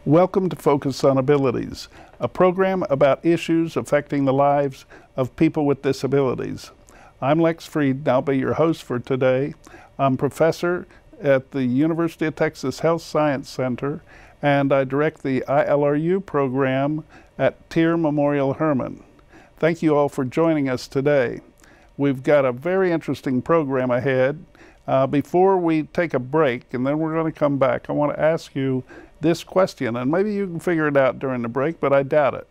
Welcome to Focus on Abilities, a program about issues affecting the lives of people with disabilities. I'm Lex Frieden, I'll be your host for today. I'm professor at the University of Texas Health Science Center, and I direct the ILRU program at Tier Memorial Hermann. Thank you all for joining us today. We've got a very interesting program ahead. Before we take a break, and then we're going to come back, I want to ask you this question, and maybe you can figure it out during the break, but I doubt it.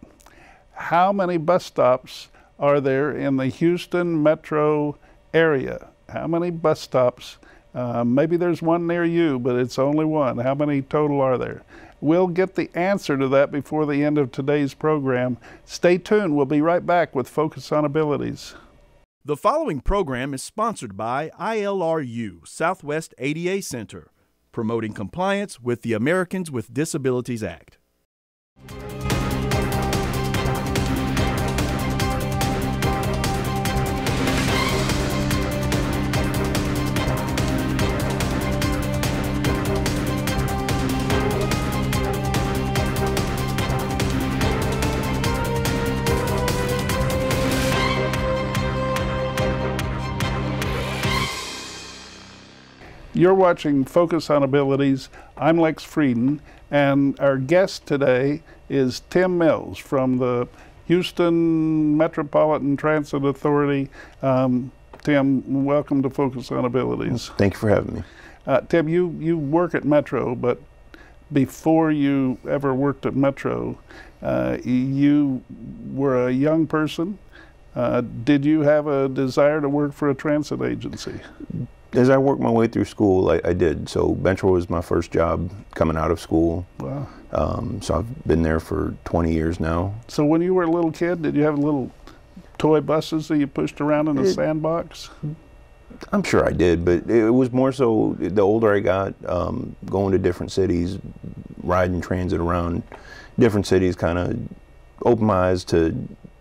How many bus stops are there in the Houston metro area? How many bus stops? Maybe there's one near you, but it's only one. How many total are there? We'll get the answer to that before the end of today's program. Stay tuned. We'll be right back with Focus on Abilities. The following program is sponsored by ILRU, Southwest ADA Center, promoting compliance with the Americans with Disabilities Act. You're watching Focus on Abilities. I'm Lex Frieden, and our guest today is Tim Mills from the Houston Metropolitan Transit Authority. Tim, welcome to Focus on Abilities. Thank you for having me. Tim, you work at Metro, but before you ever worked at Metro, you were a young person. Did you have a desire to work for a transit agency? As I worked my way through school, I did. So Metro was my first job coming out of school. Wow. So I've been there for 20 years now. So when you were a little kid, did you have little toy buses that you pushed around in a sandbox? I'm sure I did, but it was more so the older I got, going to different cities, riding transit around different cities, kind of opened my eyes to,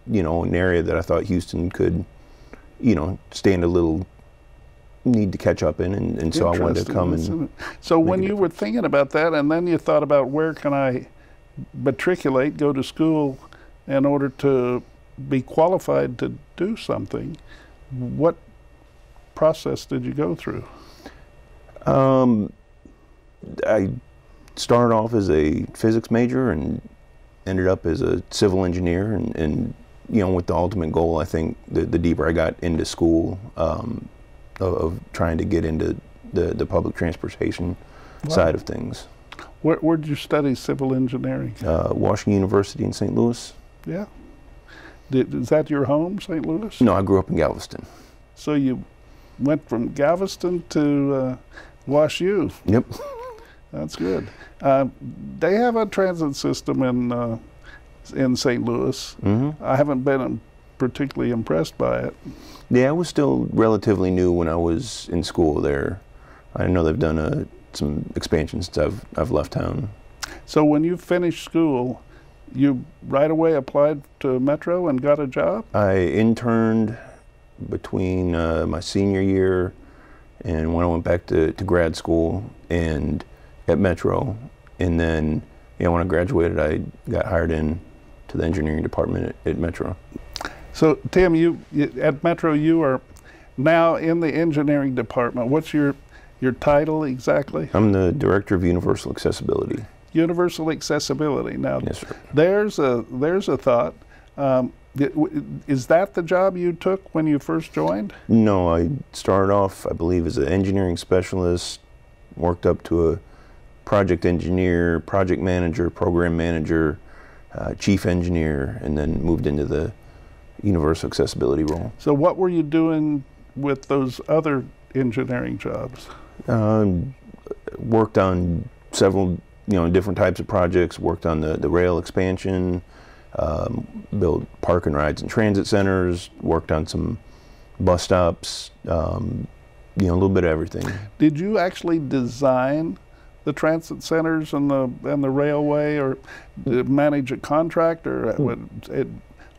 an area that I thought Houston could, stand a little need to catch up in, and so I wanted to come and. So when you were thinking about that, and then you thought about where can I matriculate, go to school in order to be qualified to do something, what process did you go through? I started off as a physics major and ended up as a civil engineer, and with the ultimate goal, I think the deeper I got into school, of trying to get into the public transportation side of things. Where did you study civil engineering? Washington University in St. Louis. Yeah. Is that your home, St. Louis? No, I grew up in Galveston. So you went from Galveston to Wash U. Yep. That's good. They have a transit system in St. Louis. Mm-hmm. I haven't been particularly impressed by it. Yeah, I was still relatively new when I was in school there. I know they've done some expansions since I've left town. So when you finished school, you right away applied to Metro and got a job? I interned between my senior year and when I went back to grad school and at Metro. And then, when I graduated, I got hired in to the engineering department at Metro. So, Tim, you at Metro, you are now in the engineering department. What's your title exactly? I'm the Director of Universal Accessibility. Universal Accessibility. Now, yes, sir. There's a thought. Is that the job you took when you first joined? No, I started off, I believe, as an engineering specialist, worked up to a project engineer, project manager, program manager, chief engineer, and then moved into the universal accessibility role. So what were you doing with those other engineering jobs? Worked on several different types of projects, worked on the rail expansion, built park and rides and transit centers, worked on some bus stops, a little bit of everything. Did you actually design the transit centers and the railway, or manage a contract, or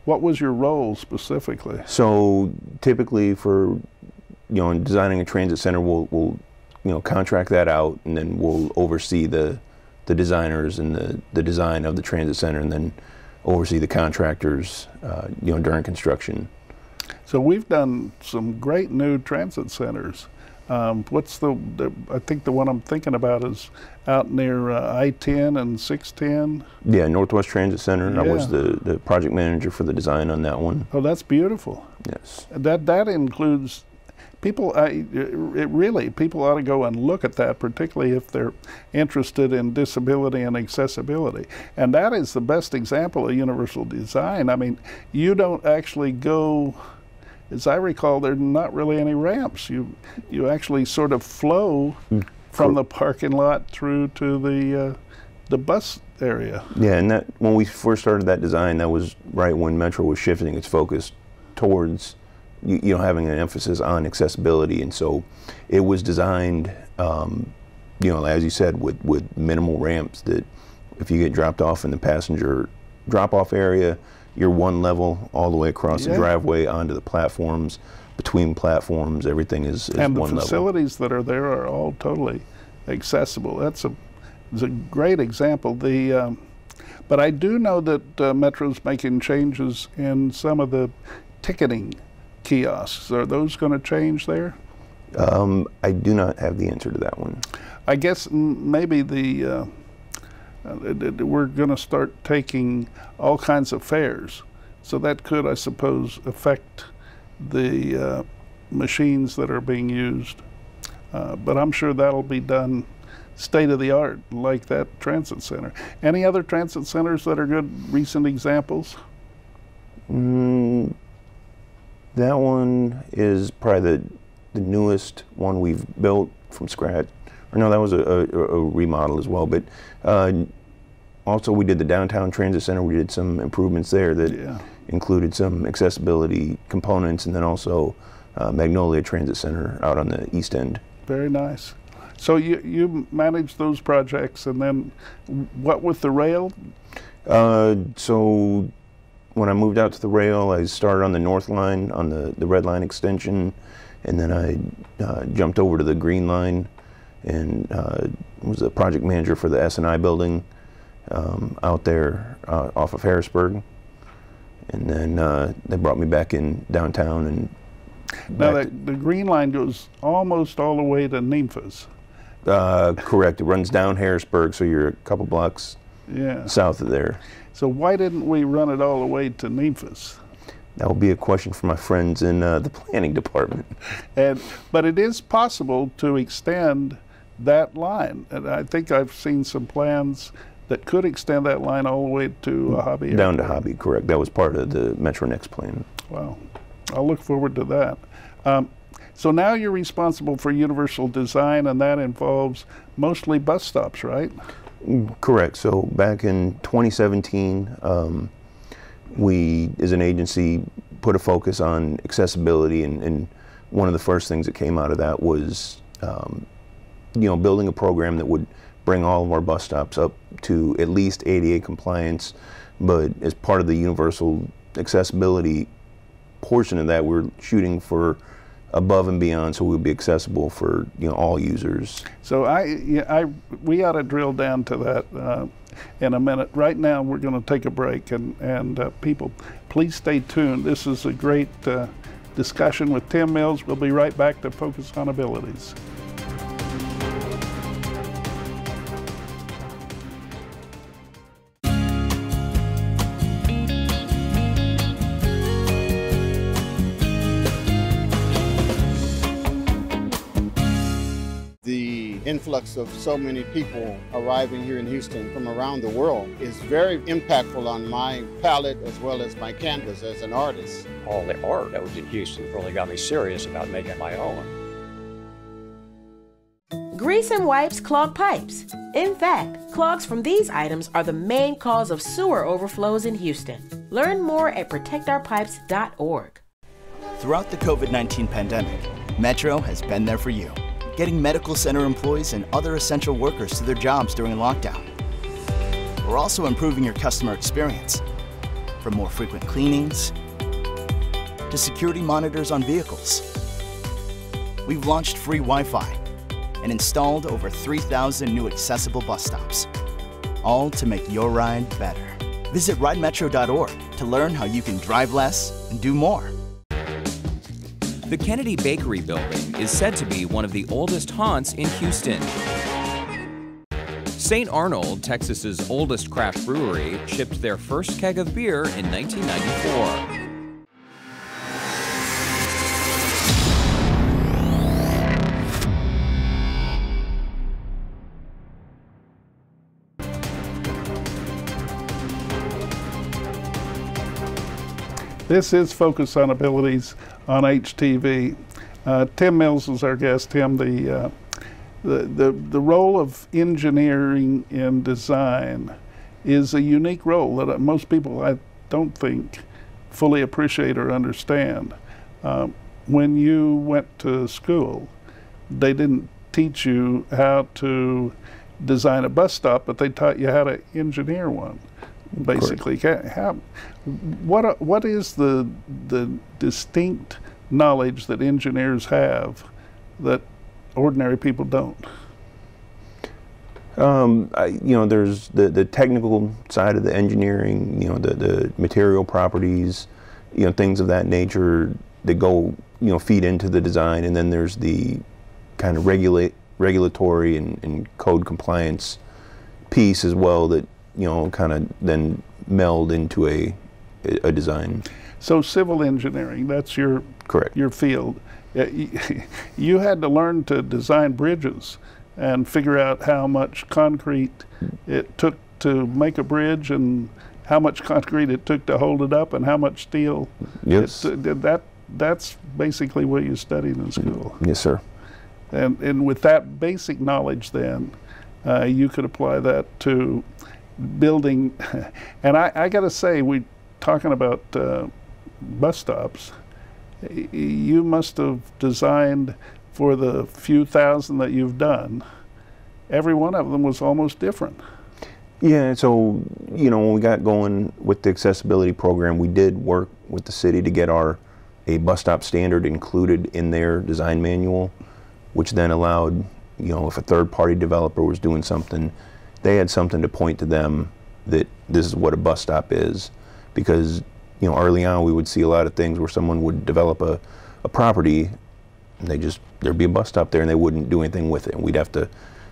what was your role specifically? So typically for, in designing a transit center, we'll contract that out, and then we'll oversee the the designers and the design of the transit center, and then oversee the contractors, during construction. So we've done some great new transit centers. What's I think the one I'm thinking about is out near I-10 and 610. Yeah, Northwest Transit Center. Yeah. I was the project manager for the design on that one. Oh, that's beautiful. Yes. That includes people. People ought to go and look at that, particularly if they're interested in disability and accessibility. And that is the best example of universal design. I mean, you don't actually go. As I recall, there are not really any ramps. You actually sort of flow from the parking lot through to the bus area. Yeah, and that when we first started that design, that was right when Metro was shifting its focus towards having an emphasis on accessibility, and so it was designed, as you said, with minimal ramps. That if you get dropped off in the passenger drop-off area, you're one level all the way across the driveway onto the platforms. Between platforms, everything is one level. And the facilities that are there are all totally accessible. It's a great example. But I do know that Metro's making changes in some of the ticketing kiosks. Are those going to change there? I do not have the answer to that one. I guess maybe we're going to start taking all kinds of fares. So that could, I suppose, affect the machines that are being used. But I'm sure that'll be done state of the art, like that transit center. Any other transit centers that are good recent examples? That one is probably the newest one we've built from scratch. Or no, that was a remodel as well. But also we did the downtown transit center. We did some improvements there that included some accessibility components, and then also Magnolia Transit Center out on the east end. Very nice. So you managed those projects, and then what with the rail? So when I moved out to the rail, I started on the North Line, on the Red Line extension, and then I jumped over to the Green Line and was a project manager for the S&I building out there off of Harrisburg. And then they brought me back in downtown. And now the Green Line goes almost all the way to Memphis. Correct. It runs down Harrisburg, so you're a couple blocks south of there. So why didn't we run it all the way to Memphis? That will be a question for my friends in the planning department. But it is possible to extend that line. And I think I've seen some plans that could extend that line all the way to Hobby. Down to Hobby, correct. That was part of the Metro Next plan. Wow. I'll look forward to that. So now you're responsible for universal design, and that involves mostly bus stops, right? Correct. So back in 2017, we, as an agency, put a focus on accessibility, and one of the first things that came out of that was, building a program that would bring all of our bus stops up to at least ADA compliance. But as part of the universal accessibility portion of that, we're shooting for above and beyond, so we'll be accessible for all users. So we ought to drill down to that in a minute. Right now, we're going to take a break, and people, please stay tuned. This is a great discussion with Tim Mills. We'll be right back to Focus on Abilities. Influx of so many people arriving here in Houston from around the world is very impactful on my palette as well as my canvas as an artist. All the art that was in Houston really got me serious about making my own. Grease and wipes clog pipes. In fact, clogs from these items are the main cause of sewer overflows in Houston. Learn more at protectourpipes.org. Throughout the COVID-19 pandemic, Metro has been there for you, getting medical center employees and other essential workers to their jobs during lockdown. We're also improving your customer experience, from more frequent cleanings to security monitors on vehicles. We've launched free Wi-Fi and installed over 3,000 new accessible bus stops. all to make your ride better. Visit ridemetro.org to learn how you can drive less and do more. The Kennedy Bakery building is said to be one of the oldest haunts in Houston. St. Arnold, Texas's oldest craft brewery, shipped their first keg of beer in 1994. This is Focus on Abilities on HTV. Tim Mills is our guest. Tim, the role of engineering in design is a unique role that most people, I don't think, fully appreciate or understand. When you went to school, they didn't teach you how to design a bus stop, but they taught you how to engineer one. Basically, what is the distinct knowledge that engineers have that ordinary people don't? There's the technical side of the engineering, the material properties, things of that nature that go, feed into the design, and then there's the kind of regulatory and code compliance piece as well that kind of then meld into a design. So civil engineering, that's your correct your field. You had to learn to design bridges and figure out how much concrete it took to make a bridge and how much concrete it took to hold it up and how much steel. Yes. That's basically what you studied in school. Yes, sir. And with that basic knowledge then, you could apply that to building. And I got to say, we talking about bus stops, you must have designed, for the few thousand that you've done, every one of them was almost different. Yeah, so when we got going with the accessibility program, we did work with the city to get a bus stop standard included in their design manual, which then allowed, if a third-party developer was doing something, they had something to point to them that this is what a bus stop is. Because early on we would see a lot of things where someone would develop a property and there'd be a bus stop there and they wouldn't do anything with it, and we'd have to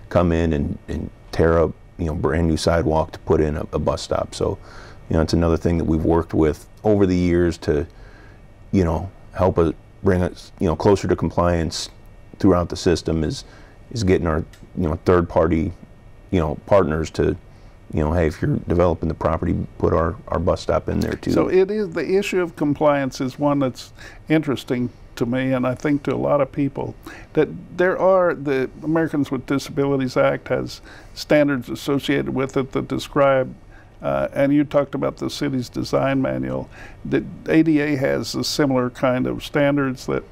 come in and tear up brand new sidewalk to put in a bus stop. So it's another thing that we've worked with over the years to help us bring us closer to compliance throughout the system, is getting our third party partners to hey, if you're developing the property, put our bus stop in there too. So it is, the issue of compliance is one that's interesting to me, and I think to a lot of people, that the Americans with Disabilities Act has standards associated with it that describe, and you talked about the city's design manual, that ADA has a similar kind of standards that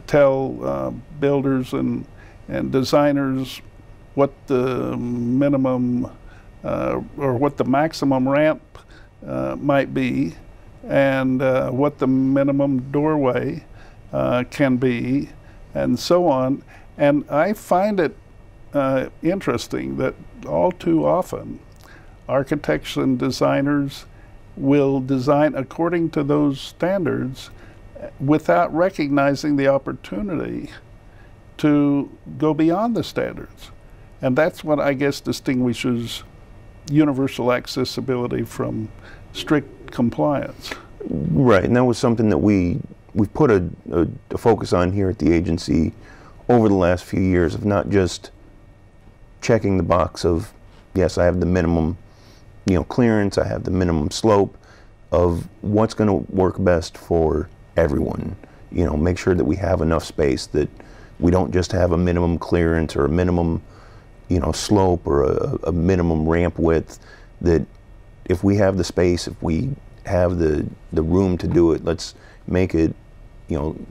tell builders and designers what the minimum or what the maximum ramp might be, and what the minimum doorway can be, and so on. And I find it interesting that all too often architects and designers will design according to those standards without recognizing the opportunity to go beyond the standards. And that's what I guess distinguishes universal accessibility from strict compliance. Right, and that was something that we've put a focus on here at the agency over the last few years, of not just checking the box of, yes, I have the minimum clearance, I have the minimum slope, of what's going to work best for everyone. Make sure that we have enough space, that we don't just have a minimum clearance or a minimum slope or a minimum ramp width, that if we have the space, if we have the room to do it, let's make it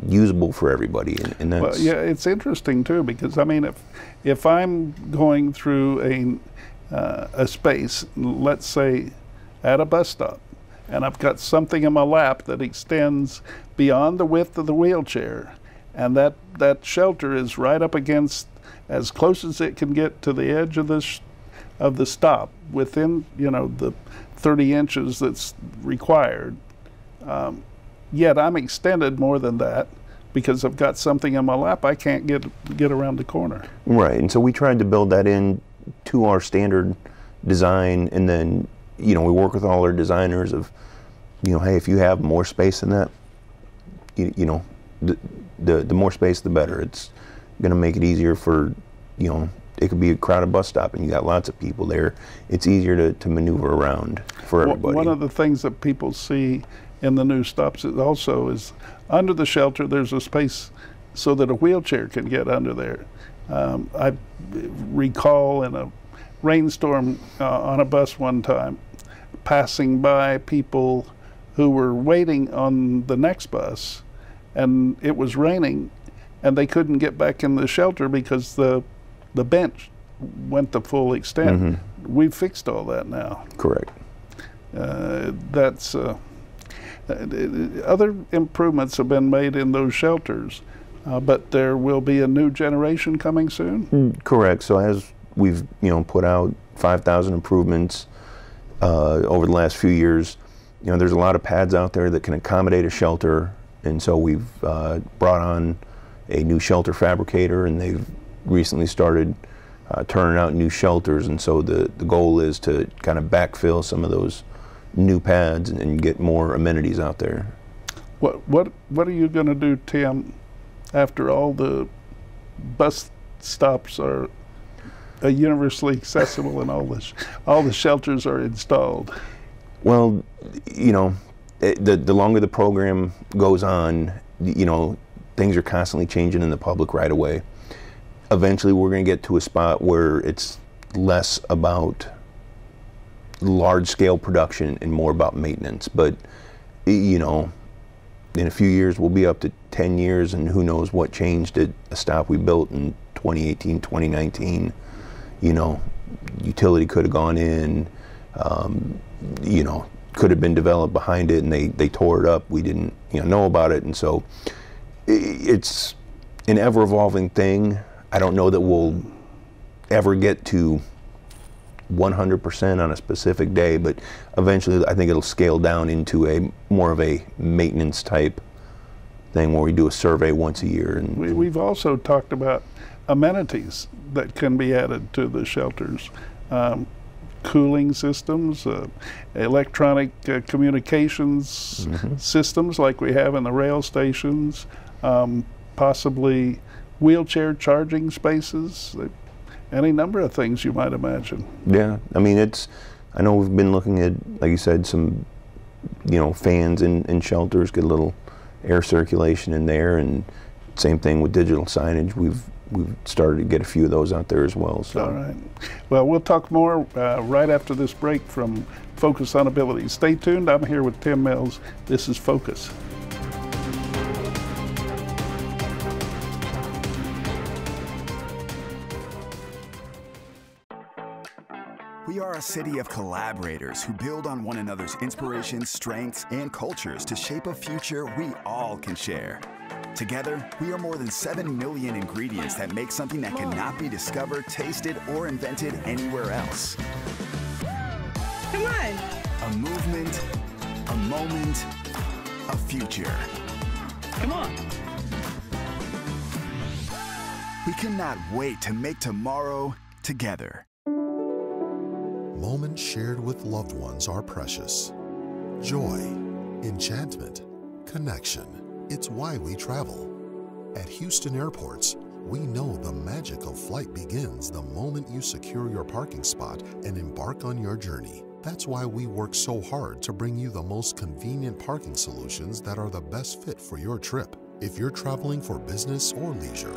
usable for everybody. And that's, well, yeah, it's interesting too, because I mean, if I'm going through a space, let's say at a bus stop, and I've got something in my lap that extends beyond the width of the wheelchair, and that shelter is right up against, as close as it can get to the edge of of the stop within, the 30 inches that's required. Yet I'm extended more than that because I've got something in my lap I can't get around the corner. Right, and so we tried to build that in to our standard design, and then, we work with all our designers of, hey, if you have more space than that, the more space the better. It's going to make it easier for, it could be a crowded bus stop and you got lots of people there. It's easier to maneuver around for everybody. One of the things that people see in the new stops is under the shelter there's a space so that a wheelchair can get under there. I recall in a rainstorm on a bus one time passing by people who were waiting on the next bus, and it was raining and they couldn't get back in the shelter because the bench went to full extent. Mm-hmm. We've fixed all that now. Correct. That's other improvements have been made in those shelters, but there will be a new generation coming soon? Correct. So as we've put out 5,000 improvements over the last few years, there's a lot of pads out there that can accommodate a shelter, and so we've brought on a new shelter fabricator, and they've recently started turning out new shelters, and so the goal is to kind of backfill some of those new pads and get more amenities out there. What are you going to do, Tim, after all the bus stops are universally accessible and all the shelters are installed? Well, the longer the program goes on, things are constantly changing in the public right away. Eventually we're going to get to a spot where it's less about large-scale production and more about maintenance. But, in a few years we'll be up to 10 years, and who knows what changed at a stop we built in 2018, 2019. Utility could have gone in, could have been developed behind it, and they tore it up. We didn't know about it, and so it's an ever-evolving thing. I don't know that we'll ever get to 100% on a specific day, but eventually I think it'll scale down into more of a maintenance type thing where we do a survey once a year. And we've also talked about amenities that can be added to the shelters. Cooling systems, electronic communications systems like we have in the rail stations, possibly wheelchair charging spaces, any number of things you might imagine. Yeah, I mean, I know we've been looking at, like you said, some, fans in shelters, get a little air circulation in there, and same thing with digital signage. We've started to get a few of those out there as well. So. All right. Well, we'll talk more right after this break from Focus on Abilities. Stay tuned. I'm here with Tim Mills. This is Focus. We are a city of collaborators who build on one another's inspirations, strengths, and cultures to shape a future we all can share. Together, we are more than 7 million ingredients that make something that cannot be discovered, tasted, or invented anywhere else. Come on. A movement, a moment, a future. Come on. We cannot wait to make tomorrow together. Moments shared with loved ones are precious. Joy, enchantment, connection. It's why we travel. At Houston Airports, we know the magical flight begins the moment you secure your parking spot and embark on your journey. That's why we work so hard to bring you the most convenient parking solutions that are the best fit for your trip. If you're traveling for business or leisure,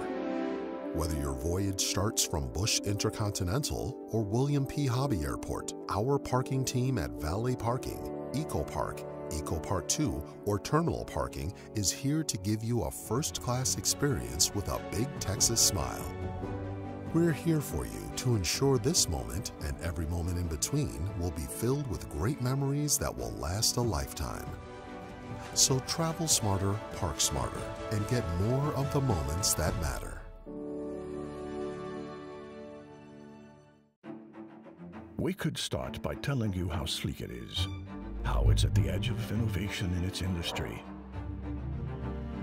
whether your voyage starts from Bush Intercontinental or William P. Hobby Airport, our parking team at Valet Parking, EcoPark, EcoPark 2, or Terminal Parking is here to give you a first-class experience with a big Texas smile. We're here for you to ensure this moment and every moment in between will be filled with great memories that will last a lifetime. So travel smarter, park smarter, and get more of the moments that matter. We could start by telling you how sleek it is, how it's at the edge of innovation in its industry,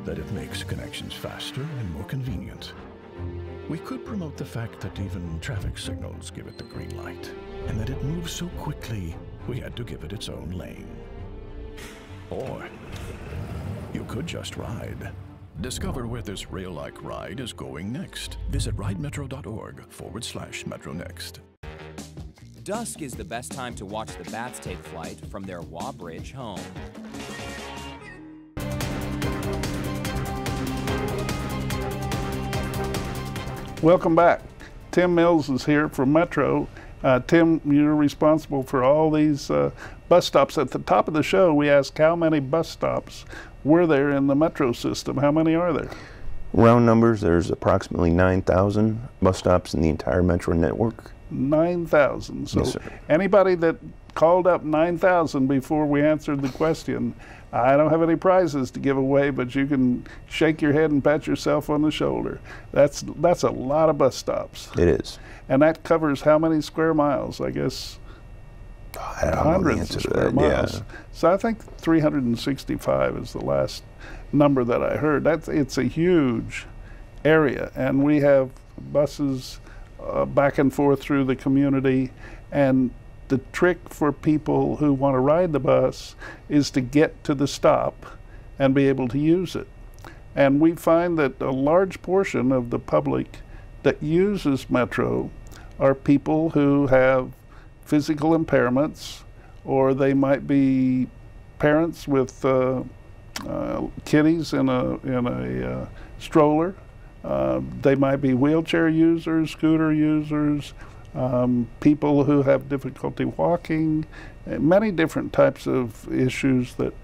that it makes connections faster and more convenient. We could promote the fact that even traffic signals give it the green light, and that it moves so quickly we had to give it its own lane. Or you could just ride. Discover where this rail-like ride is going next. Visit ridemetro.org/MetroNext. Dusk is the best time to watch the bats take flight from their Wabridge home. Welcome back. Tim Mills is here from Metro. Tim, you're responsible for all these bus stops. At the top of the show, we asked how many bus stops were there in the Metro system. How many are there? Round numbers, there's approximately 9,000 bus stops in the entire Metro network. 9,000. So yes, sir. Anybody that called up 9,000 before we answered the question, I don't have any prizes to give away, but you can shake your head and pat yourself on the shoulder. That's a lot of bus stops. It is. And that covers how many square miles? I guess hundreds of square miles. Yeah. So I think 365 is the last number that I heard. It's a huge area, and we have buses back and forth through the community, and the trick for people who want to ride the bus is to get to the stop and be able to use it. And we find that a large portion of the public that uses Metro are people who have physical impairments, or they might be parents with kiddies in a stroller. They might be wheelchair users, scooter users, people who have difficulty walking, many different types of issues that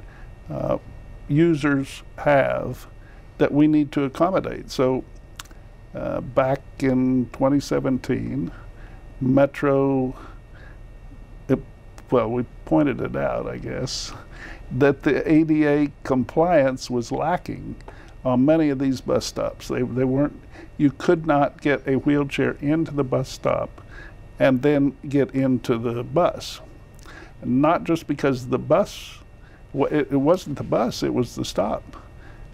users have that we need to accommodate. So back in 2017, Metro, well, we pointed it out, I guess, that the ADA compliance was lacking on many of these bus stops. They weren't, you could not get a wheelchair into the bus stop and then get into the bus. Not just because the bus, it wasn't the bus, it was the stop.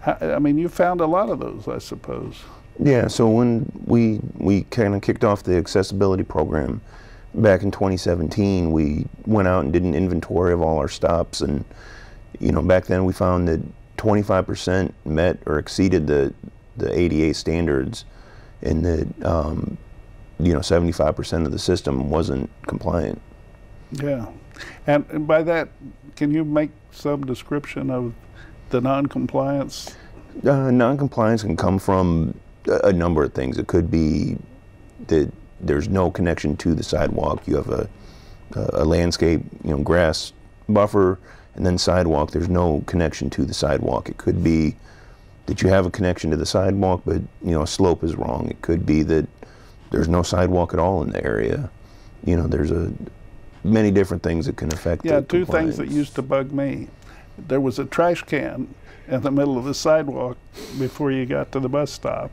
I mean, you found a lot of those, I suppose. Yeah, so when we kind of kicked off the accessibility program back in 2017, we went out and did an inventory of all our stops, and back then we found that 25% met or exceeded the ADA standards, and that 75% of the system wasn't compliant. Yeah, and by that, can you make some description of the non-compliance? Non-compliance can come from a number of things. It could be that there's no connection to the sidewalk. You have a landscape, grass buffer, and then sidewalk. There's no connection to the sidewalk. It could be that you have a connection to the sidewalk, but a slope is wrong. It could be that there's no sidewalk at all in the area. There's many different things that can affect. Yeah, two things that used to bug me. There was a trash can in the middle of the sidewalk before you got to the bus stop.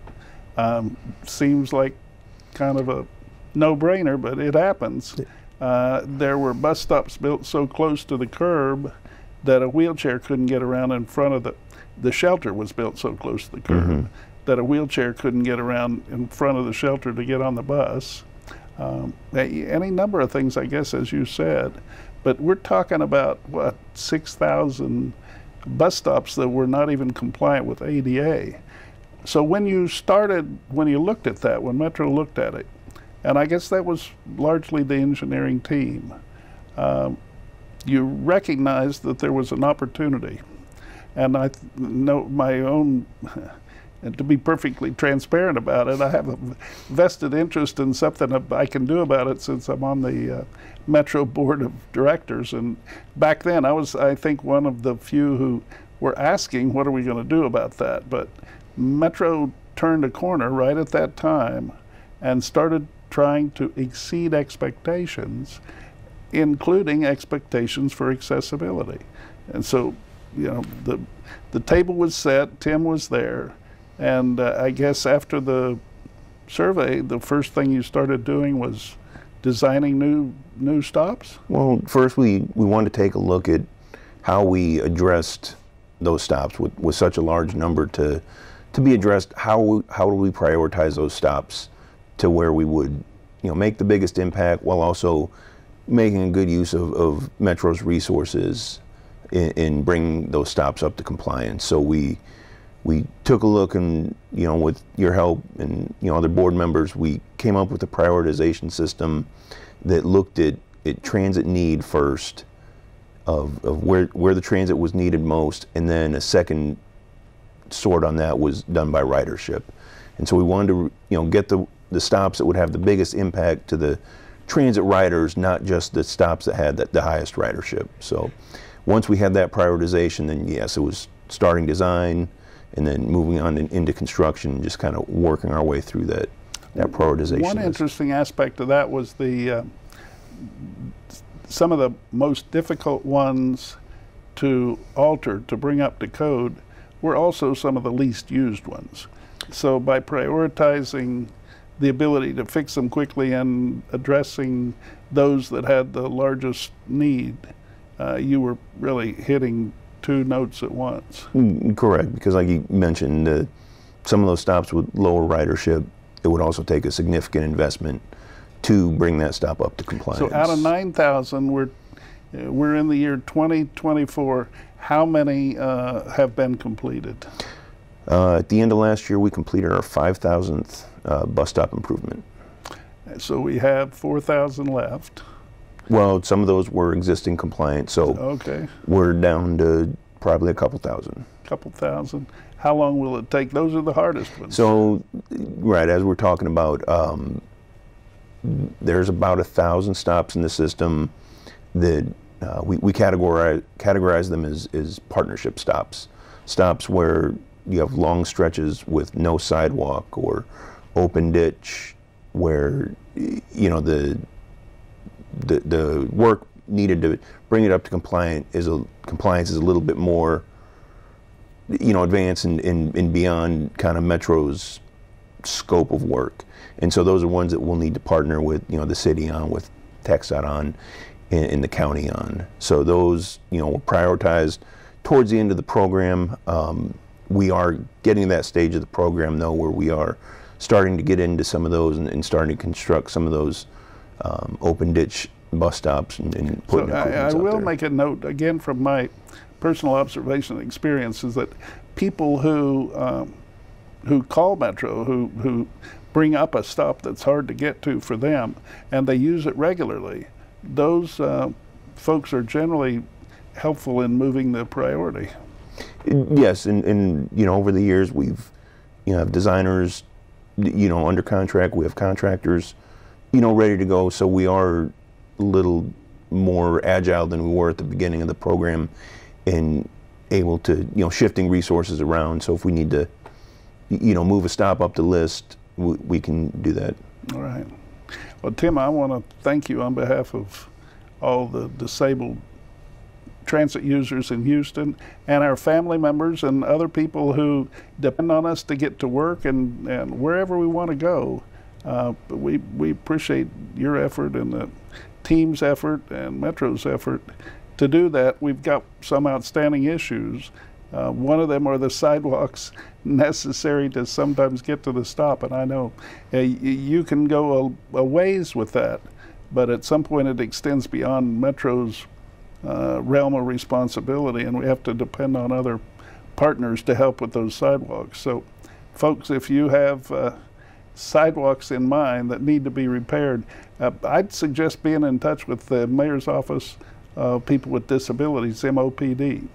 Seems like kind of a no-brainer, but it happens. There were bus stops built so close to the curb that a wheelchair couldn't get around in front of the shelter was built so close to the curb that a wheelchair couldn't get around in front of the shelter to get on the bus. Any number of things, I guess, as you said, but we're talking about, what, 6,000 bus stops that were not even compliant with ADA. So when you looked at that, when Metro looked at it, and I guess that was largely the engineering team, you recognized that there was an opportunity. And I know my own, and to be perfectly transparent about it, I have a vested interest in something I can do about it since I'm on the Metro Board of Directors. And back then, I was, I think, one of the few who were asking, what are we going to do about that? But Metro turned a corner right at that time and started trying to exceed expectations, including expectations for accessibility. And so, the table was set, Tim was there, and I guess after the survey, the first thing you started doing was designing new stops? Well, first we wanted to take a look at how we addressed those stops with such a large number to be addressed. How do we prioritize those stops to where we would, make the biggest impact while also making a good use of Metro's resources in bringing those stops up to compliance. So we took a look, and with your help and other board members, we came up with a prioritization system that looked at transit need first, of where the transit was needed most, and then a second sort on that was done by ridership. And so we wanted to get the stops that would have the biggest impact to the transit riders, not just the stops that had the highest ridership. So once we had that prioritization, then yes, it was starting design and then moving on into construction and just kind of working our way through that prioritization. One interesting aspect of that was some of the most difficult ones to alter, to bring up to code, were also some of the least used ones. So by prioritizing the ability to fix them quickly and addressing those that had the largest need, you were really hitting two notes at once. Correct, because like you mentioned, some of those stops with lower ridership, it would also take a significant investment to bring that stop up to compliance. So out of 9,000, we're in the year 2024. How many have been completed? At the end of last year, we completed our 5,000th bus stop improvement. So we have 4,000 left. Well, some of those were existing compliant, so okay, we're down to probably a couple thousand. Couple thousand. How long will it take? Those are the hardest ones. So, right, as we're talking about, there's about 1,000 stops in the system that we categorize them as partnership stops. Stops where you have long stretches with no sidewalk or open ditch, where the work needed to bring it up to compliance is a little bit more advanced and beyond kind of Metro's scope of work. And so those are ones that we'll need to partner with the city on, with TxDOT on, and the county on. So those were prioritized towards the end of the program. We are getting to that stage of the program though where we are starting to get into some of those and starting to construct some of those open ditch bus stops and putting so I will make a note again from my personal observation and experience is that people who call Metro, who bring up a stop that's hard to get to for them, and they use it regularly, those folks are generally helpful in moving the priority. Yes, and over the years we've have designers under contract, we have contractors ready to go, so we are a little more agile than we were at the beginning of the program and able to shifting resources around. So if we need to move a stop up the list, we can do that. All right. Well, Tim, I want to thank you on behalf of all the disabled transit users in Houston and our family members and other people who depend on us to get to work and wherever we want to go. But we appreciate your effort and the team's effort and Metro's effort to do that. We've got some outstanding issues. One of them are the sidewalks necessary to sometimes get to the stop, and I know you can go a ways with that, but at some point it extends beyond Metro's realm of responsibility, and we have to depend on other partners to help with those sidewalks. So folks, if you have sidewalks in mind that need to be repaired, I'd suggest being in touch with the Mayor's Office of People with Disabilities, MOPD.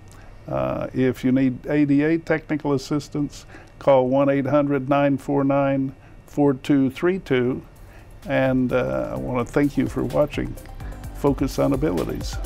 If you need ADA technical assistance, call 1-800-949-4232. And I want to thank you for watching Focus on Abilities.